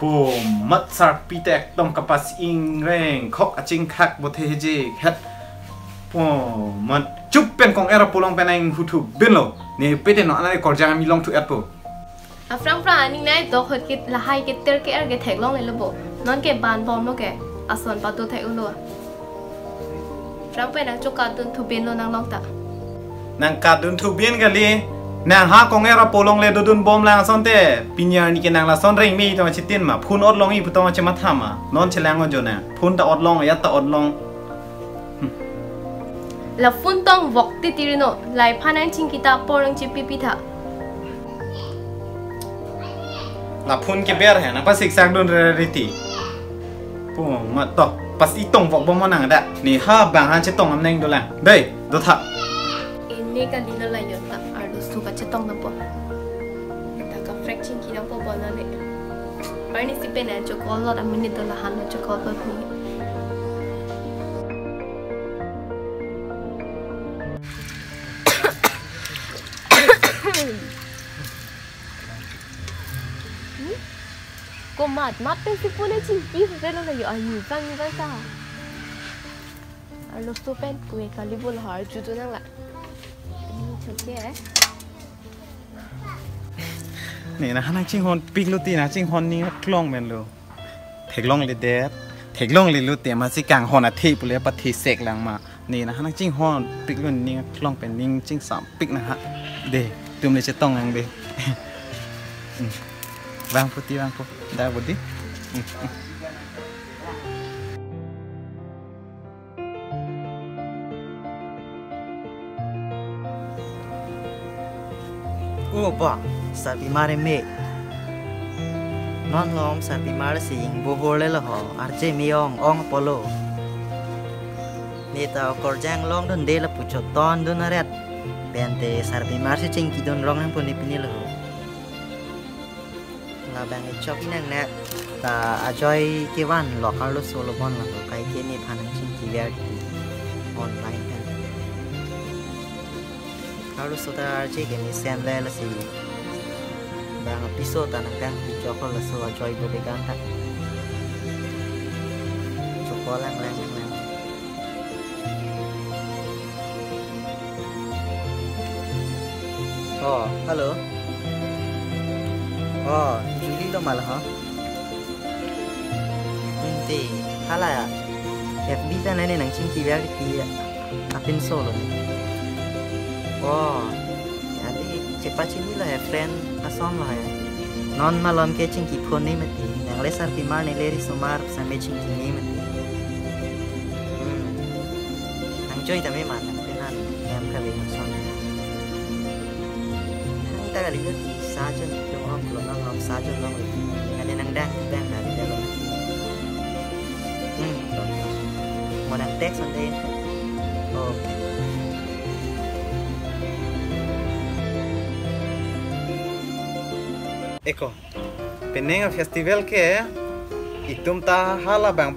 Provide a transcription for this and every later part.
ปูมัดสารปีแตกต้องกับปัสอิงแรงคอกจิงคักบทเฮเจเฮ็ดปูมันจุบเป็นของเอราปูลองเป็นไงหูถูกบินโลนี่เป็นเนาะอะไรก่อนจะมีลองถูกแอปปูฟรังนี่นะตัวคนกิดละให้กิดเตอร์กิดอะไรแทกลองเลยลูกนอนเก็บบานบอมลูกแกอาส่วนประตูแทกอุลัวฟรังเป็นนักจุกการ์ตูนทูเบียนโลนางลองตานังการ์ตูนทูเบียนกันเลยนางหากองเอราปูลองเลยดูนบอมแรงส่วนเตะปิญญานี่กันนางละส่วนเร่งมีตัวชิดตินมาพูนอดลองอีพุทธมาจะมาทำนอนเชลงกันจนเนี่ยพูนตะอดลองยัดตะอดลองแล้วฟุ้นต้องวอกติดตีริโนไล่พานังชิงกิตาปอรังจิปิปิธาละพูนเก็บเบอร์เห็นนะภาษาสักโดนเรติปูมาต่อภาษาตรงวอกบ่มานังได้นี่ห้าบางฮันจะตรงอันนึงดูแลเด้ดูท่าอินนี่กันลีละลายยนต์อาร์ดูสุกัดจะตรงนะปอแต่กับเฟรกชิงกินังปอบอลนั่นเองไปนี่สิเป็นอะไรจะคอลล์ดมินิตัวละหันจะคอลล์แบบนี้ก็มาเป็นสิปุ่นจริงพี่สุดเลยเราอยู่อายุฟังนี่ก็ซะอาลูกสุเป็นกูเองก็รีบบุลหาจุดนั่งละนี่ชุดเก๋นี่นะนั่งชิงฮอนปีกลุตีนะชิงฮอนนี่คล่องเหมือนเลยเทคล่องเลยเด็ดเทคล่องเลยลุตีมาสิกลางฮอนอาทิตย์ปุเรปฏิเสกหลังมานี่นะนั่งชิงฮอนปีกลุนี่คล่องเป็นนิ่งชิงสามปีกนะฮะเด็ดตัวมันจะต้องยังเด็ดบางพุทธิบางพุทได้บุตรโอ้ป่ะสัตว์ปีมาเรเมนอนล้อมสัตว์ปีมาเรสิงบูโฮเลละหออาร์เจมิองอปโลนี่ตาอกอร์จังลองดนเดลปุจจตอนดนอารัดเป็นเตสัตว์ปีมาเรสิงกิดนร้องนั่งปนิปินิละหอลาแบงชอบนั่งเนี่ยแต่อาจอยเกี่วันหลอกเขาลุโซโลบอนละหอใครเกี่ยนี่ผ่านทางชิงกีเวียดีออนไลน์กันเขาลุโซตาเจเกนี่เซมเลละสิบางพิโซตานังกันที่จอเขาลุโซอาจอยดูดีกันทักจอเขาแรงอ๋อฮัลโหลอ๋อจูลี่ต้องมาแล้วฮะตีอะไรอ่ะแอบบีแต่ในหนังชิงกีเวียดีอ่ะเป็นโซโล่อ๋ออันนี้เจ็บปะชินี่เลยเฟรนด์อาซ้อมเลยนอนมาลอมแค่ชิงกีพูนนี่มันตีอย่างเลสาร์ติมาในเลริสมาร์สามชิงกีนี่มันตีนังจอยแต่ไม่มันเป็นนั่นแอมคาเวนังซ้อมทั้งแต่ละเรื่องซาจนจงอ้อมกลุ่มน้องซาจนน้องเลยอันนี้นังแดงอะไรเดี๋ยวลงมานังเท็กซ์อันเดียโอเคเอ็กโคเป็นเรื่องเฟสติวัลแค่อีตุ่มตาฮาลาบาง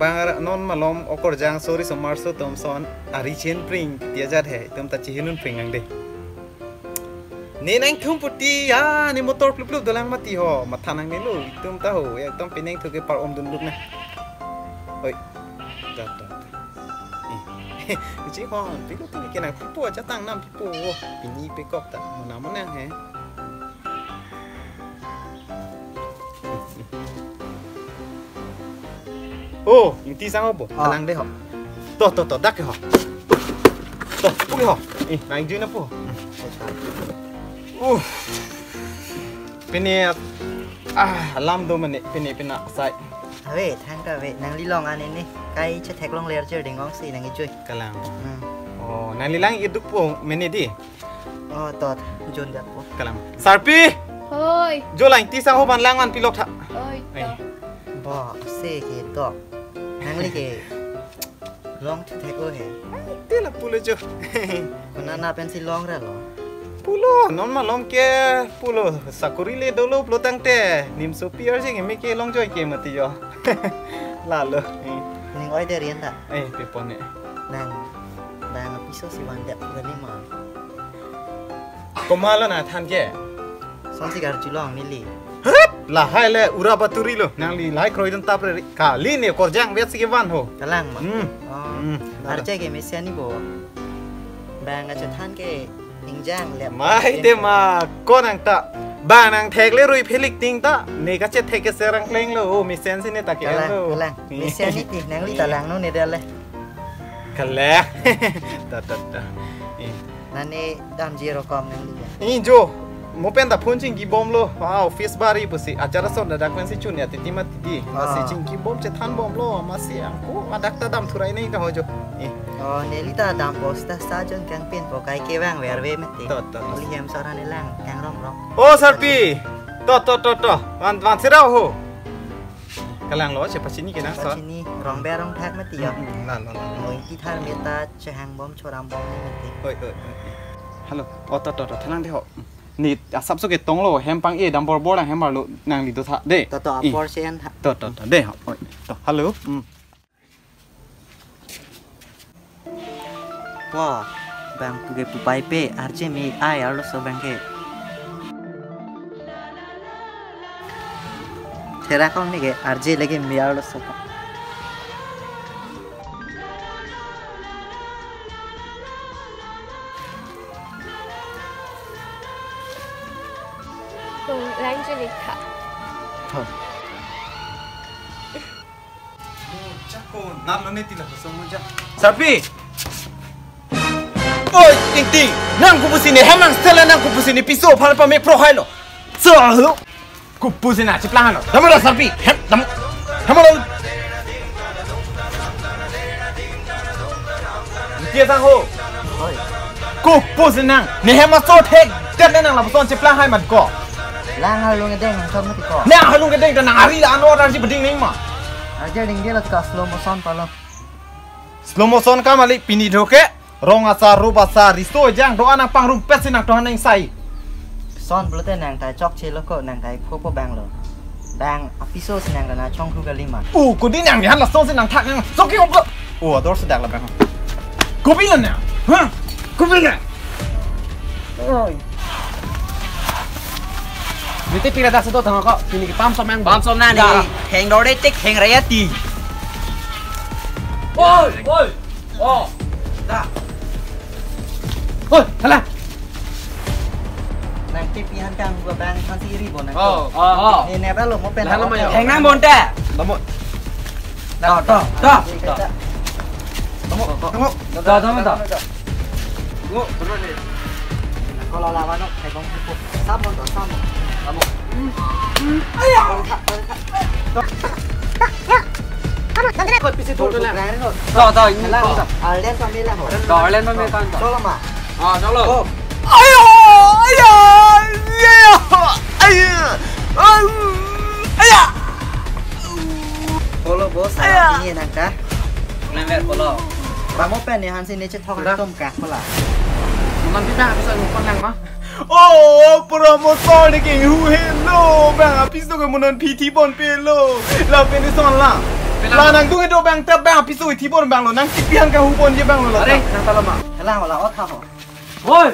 นอนมาล้อมอกอร์จังโซริสมาร์โซตุ่มซอนอาริเชนปริงเดียจัดเหตุตุ่มตาชิฮินุนปริงอังเดนี่นั่งทุ่มปุติยานี่มอเตอร์พลุบๆดังมาตีห่อมาทานังนี่ลูกตุ่มตาหูอยากต้องเป็นเรื่องถูกปาร์อมดุนลุกนะเฮ้ยจัดจริงๆฮะพี่ลูกที่นี่แกนั่งพี่ปู่จะตั้งน้ำพี่ปู่ปีนี้ไปกอบตามันน้ำมันแน่แฮะโอ้ยังตีสังเอาบ่พลังได้หรอต่อดักเหรอต่อปุ๊บเหรอนั่งยืนนะปู่โอ้เป็นเนี่ยลำดูมันเนี่ยเป็นเนี่ยเป็นอะใส่เฮ้ยแทงกันเว้ยนางลีลองอันนี้นี่ใครจะแท็กลองเลียร์เจอเด้งก้องสีนางอีจุ้ยกำลังอ๋อนางลีลังอีดุกปู่มันเนี่ยดิอ๋อต่อจนเด็กปู่กำลังสารปีเฮ้ยโจลังตีสังหัวบันลังวันพิลกท่าเฮ้ยบ่เซ่เกตต่อนางลีเกลองแท็กโอ้เห็นเดี๋ยวละปู่เลยจ้ะคนนั้นน่าเป็นสิลองได้หรอปูโลนอนมาล้อมแกปูโลสักุริเลโดโลปโลตั้งแต่นิมโซเปียร์ใช่ไหมไม่เกล้องจ่อยเกมติยอลาเลยนี่อ้อยได้เรียนแต่เปปอนเนี่ยนางพิโซสิวันเด็กกันนี่มาก็มาแล้วนะท่านแกซ้อนสิการจุลองมิลลี่ฮึ lah hai le ura baturi lo nang li lai kroi dan tap re ka li ne korjang vet si van ho kalang ma arje ke mesia ni bo bang aja than ke ingjang le mai te ma ko nang ta ba nang thek le rui phelik ting ta ne ka che thek ke serang kleng lo o mi sen si ne ta ke lo kalang mesia ni ti nang li talang no ne de le kale ta nane dan jero kom nang li ni jo mo pen ta phun ching ki bom lo wow face bari pusi achara son da dak pen si chun ya ti ma ti si ching ki bom che than bom lo ma si ang ko adak ta dam thurai nei ka ho jo nelita dam posta sajon kang pen po kai ke wang wer we meti li hem sara ne lang kang rong o sarpi to wan sira ho kalang lo che pachini ke na so pachini rong be rong thak meti yo la moi ki thar meta che hang bom choram bom meti oi hello o to thanang de ho ni sab so ke tong lo hem pang e dam bor bor la hem mar lo nang li to tha de to por sen to de ho to hello wah bang puge pupai pe arje me ai arlo so bang ke thera kong ni ke arje lege me arlo so Lang jadi kak. Chako nam lo ne ti la so mo ja sarpi oi ting nang ku pusi ne hamang stela nang ku pusi ne piso phal pa me pro hai lo so lo ku pusi na chiplang lo dam lo sarpi dam lo dia sang ho ku pusi nang ne hama so thek tet nang la son chiplang hai mat ko lang halung gedeng nang thom mati ko nang halung gedeng nang ari la no ran si beding ning ma arje ding dia la ka slow motion palo slow motion ka mali pini dhoke rong asa ruba sa risto jang do anak pang rum pet sinak to haneng sai son blote nang tai chok che loko nang tai phopo bang lo bang episode nang na chong khu ga lima ku din nang han la son sinang thak nang so ki op dor sedak la bang ku bi la na ha ku bi la oi ni te pira da sa do thang ko pini ki pam som na ni heng do de tik heng raya ti oi da oi hala nang pipihan kang gua bang kan siri bon nang ni ne ba lo mo pen heng nang bon ta tamo to kalau lawan no kai bong pupuk sabon to sabon tamo aya kot pisi to la alen pa mela ho alen pa me kan cholo ma cholo aya polo bos ini nak dah lemer polo bang open ni han sini cetok tom ka pala man kita bisa ngupon lang ma promotion ni ke hu hello bang episode ke monon pt bon pelo la penison la nang tu itu bang tap bang episode ti bon bang lo nang tipian ka hu bon je bang lo are nang talama helang wala ot ha ho oi